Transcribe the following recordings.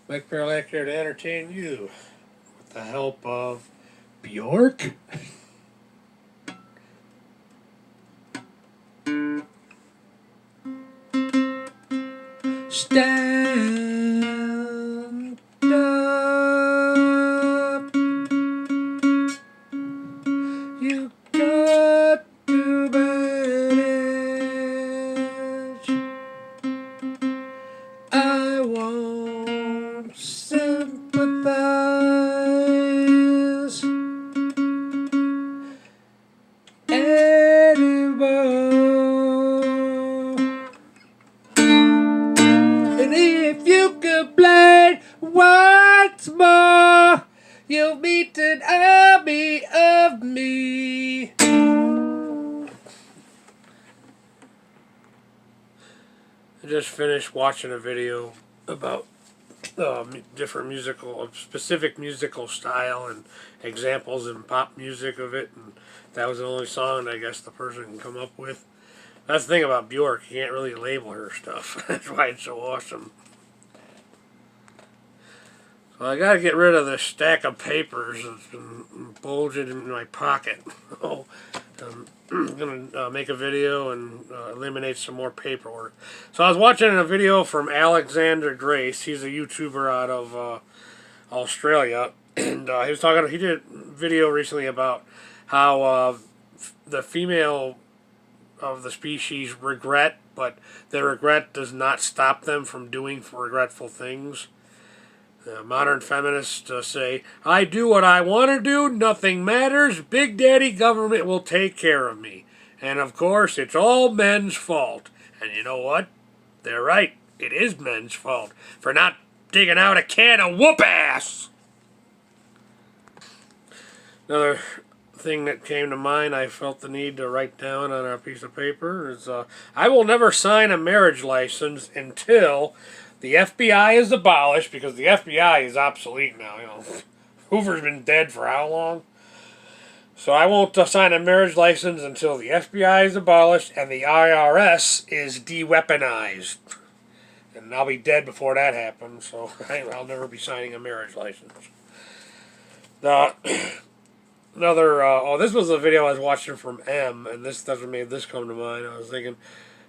Mike Perlack here to entertain you with the help of Bjork. Stand up. You got to manage. I won't sympathize anymore. And if you complain once more, you'll meet an army of me. I just finished watching a video about different specific musical style and examples in pop music of it, and that was the only song I guess the person can come up with. That's the thing about Bjork, you can't really label her stuff. That's why it's so awesome. So I gotta get rid of this stack of papers that's been bulging in my pocket. I'm gonna make a video and eliminate some more paperwork. So I was watching a video from Alexander Grace. He's a YouTuber out of Australia, and he did a video recently about how the female of the species regret, but their regret does not stop them from doing regretful things. Modern feminists say, I do what I want to do, nothing matters, Big Daddy government will take care of me. And of course, it's all men's fault. And you know what? They're right. It is men's fault for not digging out a can of whoop-ass. Another thing that came to mind, I felt the need to write down on a piece of paper, is I will never sign a marriage license until the FBI is abolished, because the FBI is obsolete now. You know, Hoover's been dead for how long? So I won't sign a marriage license until the FBI is abolished and the IRS is de-weaponized. And I'll be dead before that happens, so I'll never be signing a marriage license. This was a video I was watching from M, and that's what made this come to mind. I was thinking,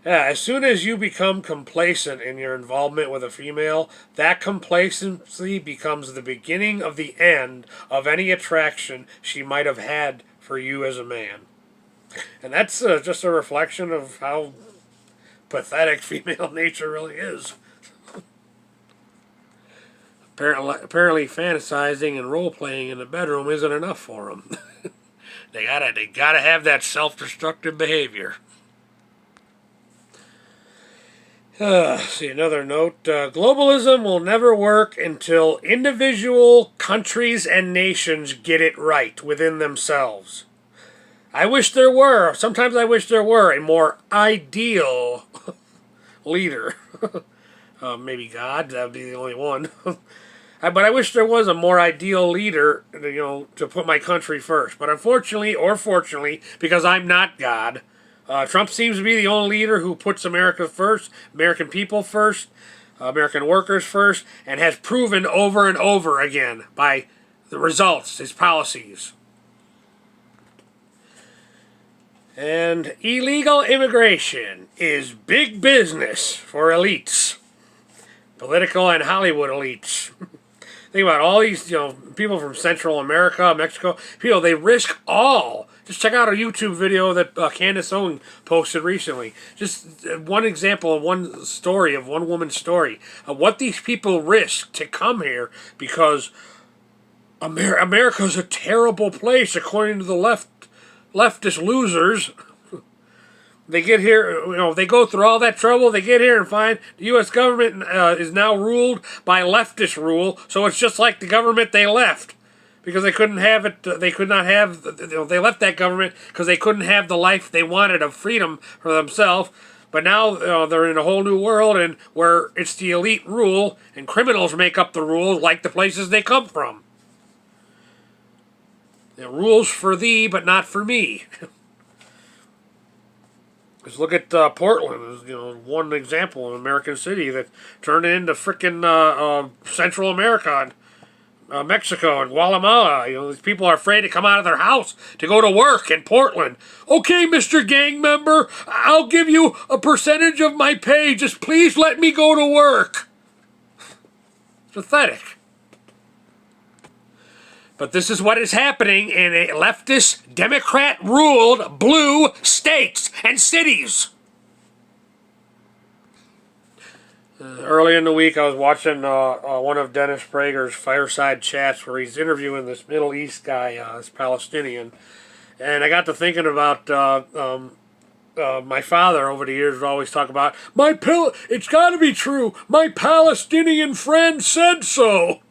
yeah, as soon as you become complacent in your involvement with a female, that complacency becomes the beginning of the end of any attraction she might have had for you as a man. And that's just a reflection of how pathetic female nature really is. Apparently fantasizing and role-playing in the bedroom isn't enough for them. They gotta have that self-destructive behavior. See, another note. Globalism will never work until individual countries and nations get it right within themselves. Sometimes I wish there were a more ideal leader. Maybe God, that would be the only one. But I wish there was a more ideal leader, to put my country first. But unfortunately, or fortunately, because I'm not God, Trump seems to be the only leader who puts America first, American people first, American workers first, and has proven over and over again by the results, his policies. And illegal immigration is big business for elites, political and Hollywood elites. Think about all these, people from Central America, Mexico, they risk all. Just check out a YouTube video that Candace Owen posted recently. Just one example of one woman's story of what these people risk to come here, because America's a terrible place according to the leftist losers. They get here, they go through all that trouble, they get here and find the U.S. government is now ruled by leftist rule, so it's just like the government they left. Because they couldn't have it, they left that government because they couldn't have the life they wanted of freedom for themselves. But now they're in a whole new world, and where it's the elite rule, and criminals make up the rules like the places they come from. The rules for thee, but not for me. Just look at Portland, you know, one example, an American city that turned into frickin' Central America and Mexico and Guatemala. You know, these people are afraid to come out of their house to go to work in Portland. Okay, Mr. Gang member, I'll give you a percentage of my pay. Just please let me go to work. It's pathetic. But this is what is happening in a leftist, Democrat-ruled blue states and cities. Early in the week, I was watching one of Dennis Prager's fireside chats where he's interviewing this Middle East guy, this Palestinian. And I got to thinking about my father over the years would always talk about, it's got to be true, my Palestinian friend said so.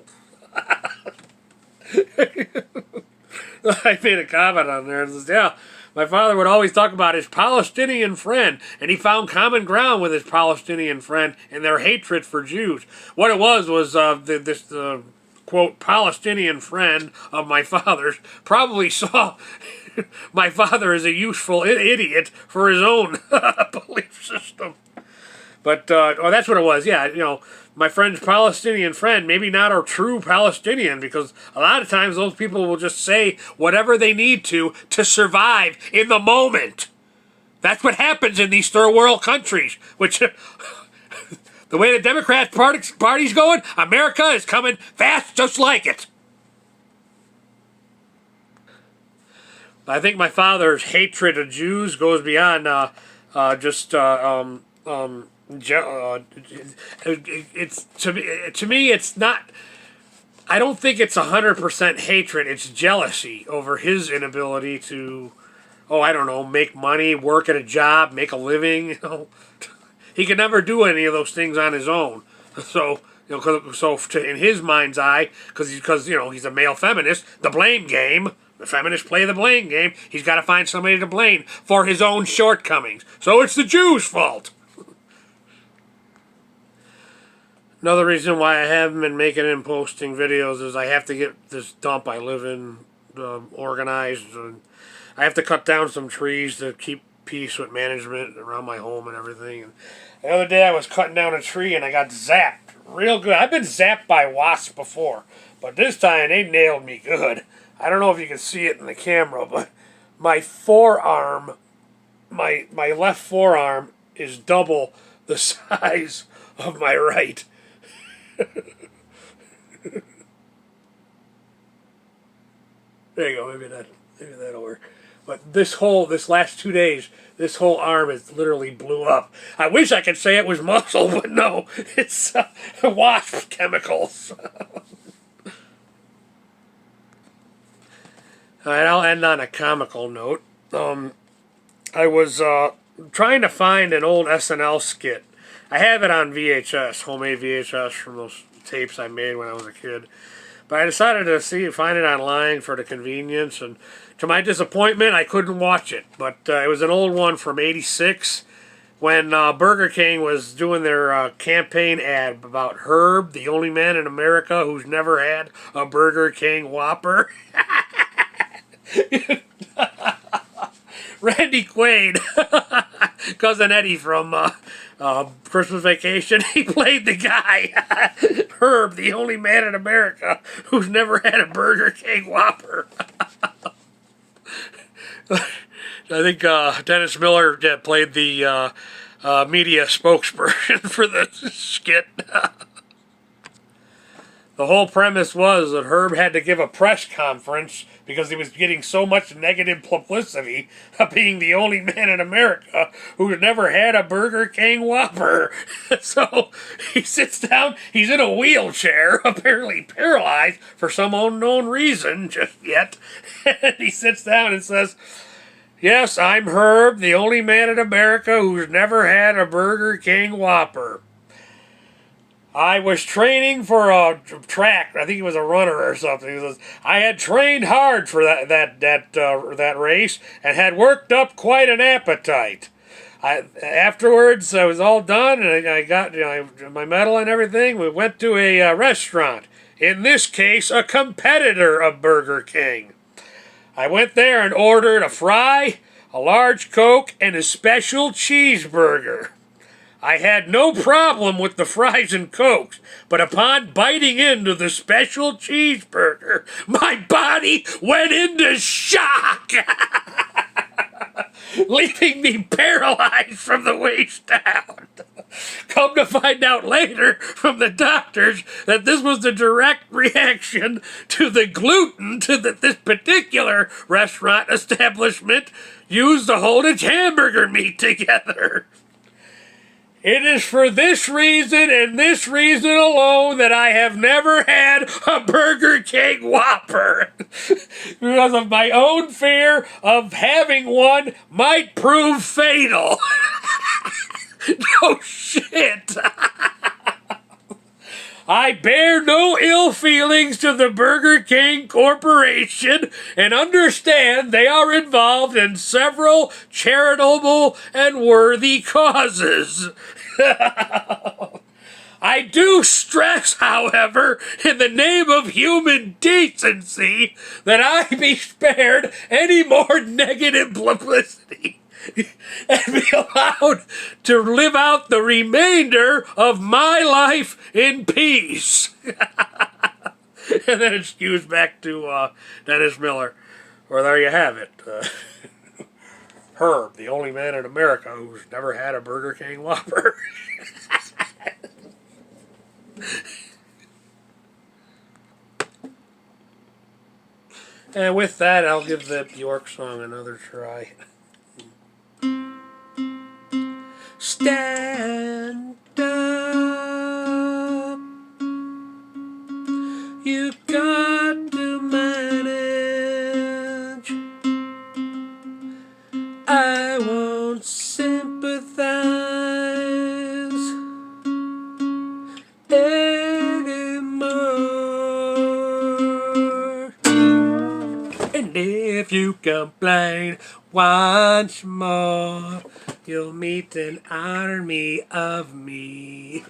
I made a comment on there and says, yeah, my father would always talk about his Palestinian friend, and he found common ground with his Palestinian friend in their hatred for Jews. What it was this quote, Palestinian friend of my father's probably saw my father as a useful idiot for his own belief system. But, that's what it was, yeah, you know, my friend's Palestinian friend, maybe not a true Palestinian, because a lot of times those people will just say whatever they need to survive in the moment. That's what happens in these third world countries, which, the way the Democrat Party's going, America is coming fast just like it. I think my father's hatred of Jews goes beyond it's to me it's not, I don't think it's 100% hatred. It's jealousy over his inability to, I don't know, make money, work at a job, make a living. You know, he could never do any of those things on his own. So you know, in his mind's eye, because you know he's a male feminist, the blame game. The feminists play the blame game. He's got to find somebody to blame for his own shortcomings. So it's the Jews' fault. Another reason why I haven't been making and posting videos is I have to get this dump I live in organized. And I have to cut down some trees to keep peace with management around my home and everything. And the other day I was cutting down a tree and I got zapped real good. I've been zapped by wasps before, but this time they nailed me good. I don't know if you can see it in the camera, but my forearm, my left forearm is double the size of my right. There you go. Maybe that'll work. But this last 2 days, this whole arm is literally blew up. I wish I could say it was muscle, but no, it's wasp chemicals. All right, I'll end on a comical note. I was trying to find an old SNL skit. I have it on VHS, homemade VHS from those tapes I made when I was a kid. But I decided to find it online for the convenience, and to my disappointment, I couldn't watch it. But it was an old one from '86 when Burger King was doing their campaign ad about Herb, the only man in America who's never had a Burger King Whopper. Randy Quaid, Cousin Eddie from Christmas Vacation, he played the guy, Herb, the only man in America who's never had a Burger King Whopper. I think Dennis Miller played the media spokesperson for the skit. The whole premise was that Herb had to give a press conference because he was getting so much negative publicity of being the only man in America who had never had a Burger King Whopper. So he sits down, he's in a wheelchair, apparently paralyzed for some unknown reason just yet. And he sits down and says, "Yes, I'm Herb, the only man in America who's never had a Burger King Whopper. I was training for a track. I think he was a runner or something. He says, I had trained hard for that race and had worked up quite an appetite. Afterwards, I was all done and I got my medal and everything. We went to a restaurant. In this case, a competitor of Burger King. I went there and ordered a fry, a large Coke, and a special cheeseburger. I had no problem with the fries and Cokes, but upon biting into the special cheeseburger, my body went into shock, leaving me paralyzed from the waist down. Come to find out later from the doctors that this was the direct reaction to the gluten that this particular restaurant establishment used to hold its hamburger meat together. It is for this reason and this reason alone that I have never had a Burger King Whopper. Because of my own fear of having one might prove fatal. No shit. I bear no ill feelings to the Burger King Corporation and understand they are involved in several charitable and worthy causes. I do stress, however, in the name of human decency, that I be spared any more negative publicity and be allowed to live out the remainder of my life in peace. And then it's used back to Dennis Miller. Or there you have it. Herb, the only man in America who's never had a Burger King Whopper. And with that, I'll give the Bjork song another try. Stand up, you got to manage. I won't sympathize anymore. And if you complain once more, you'll meet an army of me.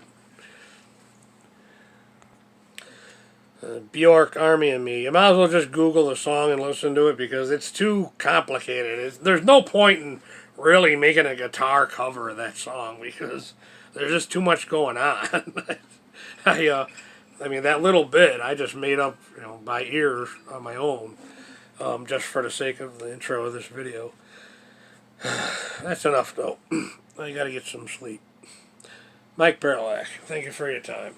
Bjork, Army of Me. You might as well just Google the song and listen to it because it's too complicated. There's no point in really making a guitar cover of that song because there's just too much going on. I mean, that little bit I just made up, by ear on my own, just for the sake of the intro of this video. That's enough, though. I gotta get some sleep. Mike Berlach, thank you for your time.